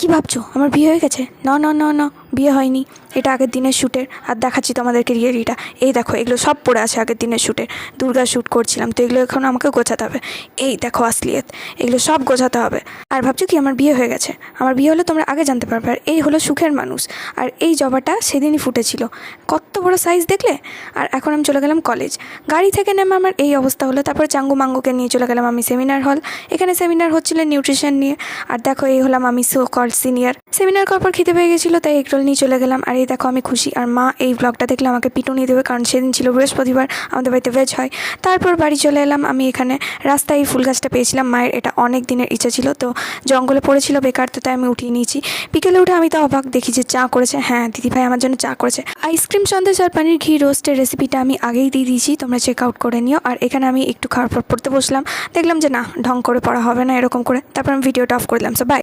কি ভাবছো আমার বিয়ে হয়ে গেছে? না না না না, বিয়ে হয়নি। এটা আগের দিনের শ্যুটের। আর দেখাচ্ছি তোমাদেরকে রিয়েলিটা। এই দেখো, এগুলো সব পড়ে আছে আগের দিনের শ্যুটের। দুর্গা শ্যুট করছিলাম তো, এগুলো এখন আমাকে গোছাতে হবে। এই দেখো আসলিয়ত, এগুলো সব গোছাতে হবে। আর ভাবছো কি আমার বিয়ে হয়ে গেছে? আমার বিয়ে হলে তোমরা আগে জানতে পারবে। আর এই হলো সুখের মানুষ। আর এই জবাটা সেদিনই ফুটেছিল, কত বড় সাইজ দেখলে। আর এখন আমি চলে গেলাম কলেজ। গাড়ি থেকে নেমে আমার এই অবস্থা হলো। তারপর চাঙ্গু মাঙ্গুকে নিয়ে চলে গেলাম আমি সেমিনার হল। এখানে সেমিনার হচ্ছিল নিউট্রিশন নিয়ে। আর দেখো, এই হলাম আমি সো কল্ড সিনিয়র। সেমিনার করার পর খেতে পেয়ে গেছিলো, তাই এগরোল নিয়ে চলে গেলাম। আর এই দেখো আমি খুশি। আর মা এই ব্লগটা দেখলে আমাকে পিটুনি দেবে, কারণ সেদিন ছিল বৃহস্পতিবার, আমাদের বাড়িতে ভেজ হয়। তারপর বাড়ি চলে এলাম। আমি এখানে রাস্তায় এই ফুল গাছটা পেয়েছিলাম মায়ের, এটা অনেক দিনের ইচ্ছা ছিল, তো জঙ্গলে পড়েছিল বেকার, তো তাই আমি উঠিয়ে নিয়েছি। বিকেলে উঠে আমি তো অবাক, দেখি যে চা করেছে। হ্যাঁ, দিদিভাই আমার জন্য চা করেছে। আইসক্রিম সন্দেশ আর পানির ঘি রোস্টের রেসিপিটা আমি আগেই দিয়ে দিয়েছি, তোমরা চেক আউট করে নিও। আর এখানে আমি একটু খাওয়ার পর পড়তে বসলাম, দেখলাম যে না, ঢং করে পড়া হবে না এরকম করে। তারপর আমি ভিডিওটা অফ করলাম। So by.